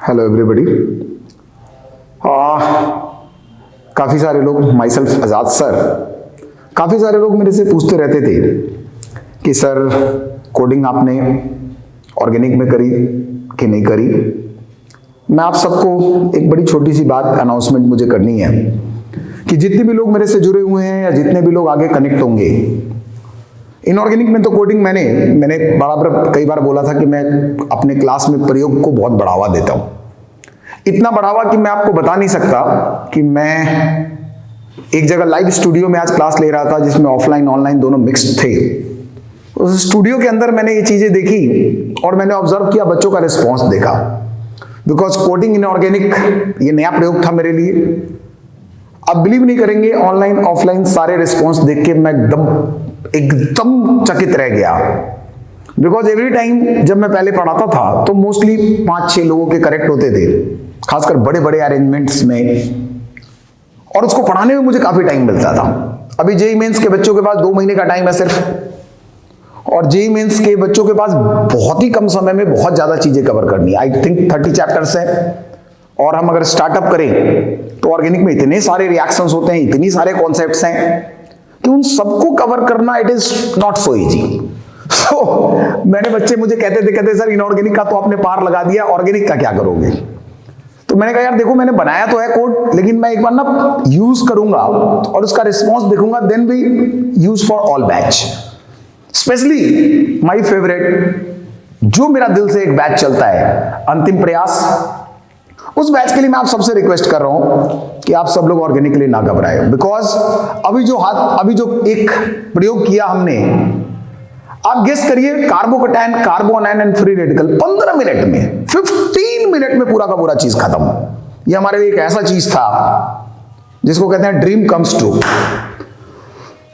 Hello everybody. काफ़ी सारे लोग, माई सेल्फ आज़ाद सर, काफ़ी सारे लोग मेरे से पूछते रहते थे कि सर कोडिंग आपने ऑर्गेनिक में करी कि नहीं करी। मैं आप सबको एक बड़ी छोटी सी बात अनाउंसमेंट मुझे करनी है कि जितने भी लोग मेरे से जुड़े हुए हैं या जितने भी लोग आगे कनेक्ट होंगे, इनऑर्गेनिक में तो कोडिंग मैंने बराबर कई बार बोला था कि मैं अपने क्लास में प्रयोग को बहुत बढ़ावा देता हूं। इतना बढ़ावा कि मैं आपको बता नहीं सकता कि मैं एक जगह लाइव स्टूडियो में आज क्लास ले रहा था जिसमें ऑफलाइन ऑनलाइन दोनों मिक्स्ड थे। उस स्टूडियो के अंदर मैंने ये चीजें देखी और मैंने ऑब्जर्व किया, बच्चों का रिस्पॉन्स देखा। बिकॉज कोडिंग इनऑर्गेनिक ये नया प्रयोग था मेरे लिए। आप बिलीव नहीं करेंगे, ऑनलाइन ऑफलाइन सारे रिस्पॉन्स देख के मैं एकदम चकित रह गया। बिकॉज एवरी टाइम जब मैं पहले पढ़ाता था तो मोस्टली 5-6 लोगों के करेक्ट होते थे, खासकर बड़े बड़े अरेंजमेंट्स में, और उसको पढ़ाने में मुझे काफी टाइम मिलता था। अभी जेईई मेंस के बच्चों के पास 2 महीने का टाइम है सिर्फ, और जेईई मेंस के बच्चों के पास बहुत ही कम समय में बहुत ज्यादा चीजें कवर करनी है। आई थिंक 30 चैप्टर्स हैं, और हम अगर स्टार्टअप करें तो ऑर्गेनिक में इतने सारे रिएक्शंस होते हैं, इतनी सारे कॉन्सेप्ट्स हैं कि उन सबको कवर करना it is not so easy. तो मैंने बच्चे मुझे कहते सर इनऑर्गेनिक का तो आपने पार लगा दिया, ऑर्गेनिक का क्या करोगे? तो मैंने कहा यार देखो, मैंने बनाया तो है कोड, लेकिन मैं एक बार ना यूज करूंगा और उसका रिस्पॉन्स देखूंगा, then we use for all batch. Specially my favourite, जो मेरा दिल से एक बैच चलता है, अंतिम प्रयास, उस बैच के लिए मैं आप सबसे रिक्वेस्ट कर रहा हूं कि आप सब लोग ऑर्गेनिक के लिए ना घबराएं। बिकॉज अभी जो एक प्रयोग किया हमने, आप गेस करिए, carbocation, carbanion and free radical 15 minute में, 15 मिनट में पूरा का पूरा चीज खत्म। ये हमारे लिए एक ऐसा चीज था जिसको कहते हैं ड्रीम कम्स ट्रू।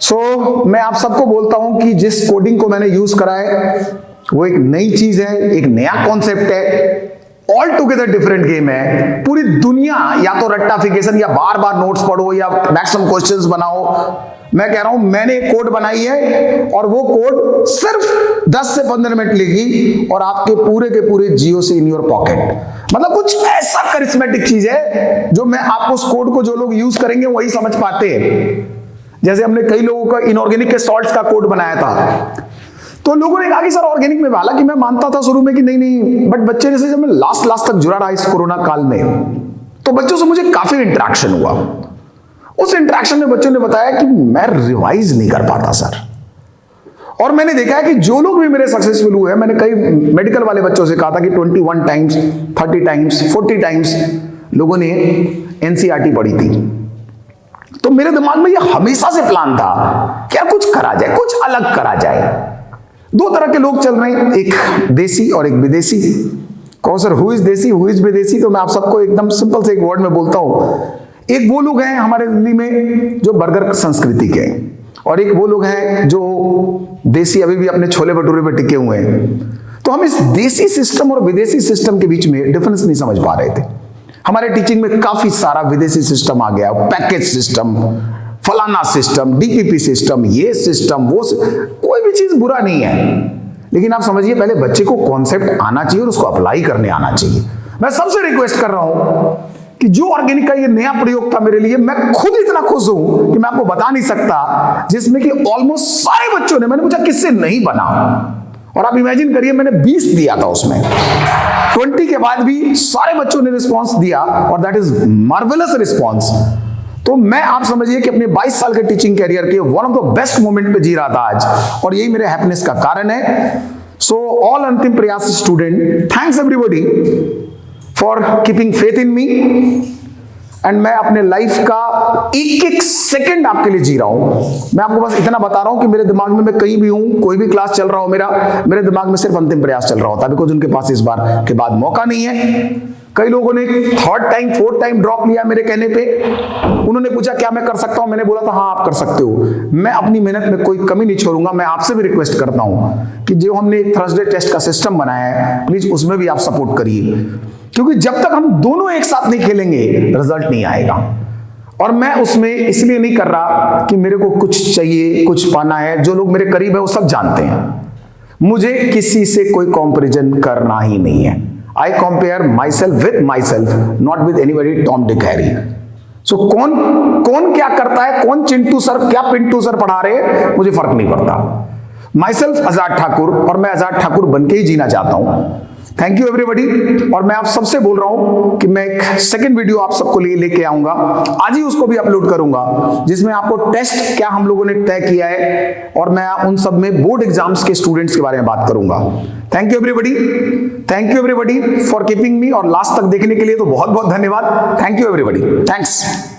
सो मैं आप सबको बोलता हूं कि जिस कोडिंग को मैंने यूज करा है वो एक नई चीज है, एक नया कॉन्सेप्ट है, ऑल टुगेदर डिफरेंट गेम है। पूरी दुनिया या तो रट्टाफिकेशन या बार बार नोट्स पढ़ो या मैक्सिमम क्वेश्चंस बनाओ। मैं कह रहा हूं मैंने एक कोड बनाई है और वो कोड सिर्फ 10 से 15 मिनट लेगी और आपके पूरे के पूरे जियो से इन योर पॉकेट। मतलब कुछ ऐसा करिश्मेटिक चीज है जो मैं आपको उस कोड को जो लोग यूज करेंगे वही समझ पाते हैं। जैसे हमने कई लोगों का इनऑर्गेनिक के सॉल्ट्स का कोड बनाया था, तो लोगों ने कहा कि सर ऑर्गेनिक में, हालांकि मैं मानता था शुरू में कि नहीं, बट बच्चे जैसे जब मैं लास्ट तक जुड़ा रहा इस कोरोना काल में, तो बच्चों से मुझे काफी इंटरेक्शन हुआ। उस इंटरेक्शन में बच्चों ने बताया कि मैं रिवाइज नहीं कर पाता सर। और मैंने देखा है कि जो लोग भी मेरे सक्सेसफुल हुए हैं, मैंने कई मेडिकल वाले बच्चों से कहा था कि 21 टाइम्स, 30 टाइम्स, 40 टाइम्स लोगों ने एनसीईआरटी पढ़ी थी। तो मेरे दिमाग में यह हमेशा से प्लान था क्या कुछ करा जाए, कुछ अलग करा जाए। 2 तरह के लोग चल रहे हैं, एक देसी और एक विदेशी। कहो सर हु इज देसी, हु इज विदेशी? तो मैं आप सबको एकदम सिंपल से एक वर्ड में बोलता हूं। एक वो लोग हैं हमारे दिल्ली में जो बर्गर संस्कृति के, और एक वो लोग हैं जो देसी अभी भी अपने छोले भटूरे पे टिके हुए हैं। तो हम इस देसी सिस्टम और विदेशी सिस्टम के बीच में डिफरेंस नहीं समझ पा रहे थे। हमारे टीचिंग में काफी सारा विदेशी सिस्टम आ गया, पैकेज सिस्टम, फलाना सिस्टम, डीपीपी सिस्टम, ये सिस्टम, वो कोई भी चीज बुरा नहीं है, लेकिन आप समझिए पहले बच्चे को कॉन्सेप्ट आना चाहिए और उसको अप्लाई करने आना चाहिए। मैं सबसे रिक्वेस्ट कर रहा हूं कि जो ऑर्गेनिक का ये नया प्रयोग था मेरे लिए, मैं खुद इतना खुश हूं कि मैं आपको बता नहीं सकता, जिसमें कि ऑलमोस्ट सारे बच्चों ने, मैंने पूछा किससे नहीं बना, और आप इमेजिन करिए मैंने 20 दिया था उसमें, 20 के बाद भी सारे बच्चों ने रिस्पॉन्स दिया, और दैट इज मार्वेलस रिस्पॉन्स। तो मैं आप समझिए कि अपने 22 साल के टीचिंग कैरियर के one of the best moment पे जी रहा था आज, और यही मेरे हैप्पीनेस का कारण है। सो ऑल अंतिम प्रयास student, thanks everybody for keeping faith in me, and मैं अपने लाइफ का एक एक सेकंड आपके लिए जी रहा हूं। मैं आपको बस इतना बता रहा हूं कि मेरे दिमाग में, मैं कहीं भी हूं, कोई भी क्लास चल रहा हो मेरे दिमाग में सिर्फ अंतिम प्रयास चल रहा होता है, बिकॉज उनके पास इस बार के बाद मौका नहीं है। कई लोगों ने 3rd time 4th time drop लिया मेरे कहने पे। उन्होंने पूछा क्या मैं कर सकता हूं, मैंने बोला था हाँ आप कर सकते हो। मैं अपनी मेहनत में कोई कमी नहीं छोड़ूंगा। मैं आपसे भी रिक्वेस्ट करता हूं कि जो हमने एक थर्सडे टेस्ट का सिस्टम बनाया है, प्लीज उसमें भी आप सपोर्ट करिए, क्योंकि जब तक हम दोनों एक साथ नहीं खेलेंगे रिजल्ट नहीं आएगा। और मैं उसमें इसलिए नहीं कर रहा कि मेरे को कुछ चाहिए, कुछ पाना है। जो लोग मेरे करीब है वो सब जानते हैं, मुझे किसी से कोई कंपैरिजन करना ही नहीं है। I compare myself with myself, not with anybody Tom Dick Harry. So कौन क्या करता है, कौन चिंटू सर क्या पिंटू सर पढ़ा रहे, मुझे फर्क नहीं पड़ता। माई सेल्फ आजाद ठाकुर, और मैं आजाद ठाकुर बन के ही जीना चाहता हूं। Thank you everybody. और मैं आप सबसे बोल रहा हूं कि मैं एक सेकंड वीडियो आप सबको लिए लेके आऊंगा, आज ही उसको भी अपलोड करूंगा, जिसमें आपको टेस्ट क्या हम लोगों ने तय किया है, और मैं उन सब में बोर्ड एग्जाम्स के स्टूडेंट्स के बारे में बात करूंगा। Thank you everybody, thank you everybody for keeping me, और लास्ट तक देखने के लिए तो बहुत बहुत धन्यवाद। Thank you everybody, thanks.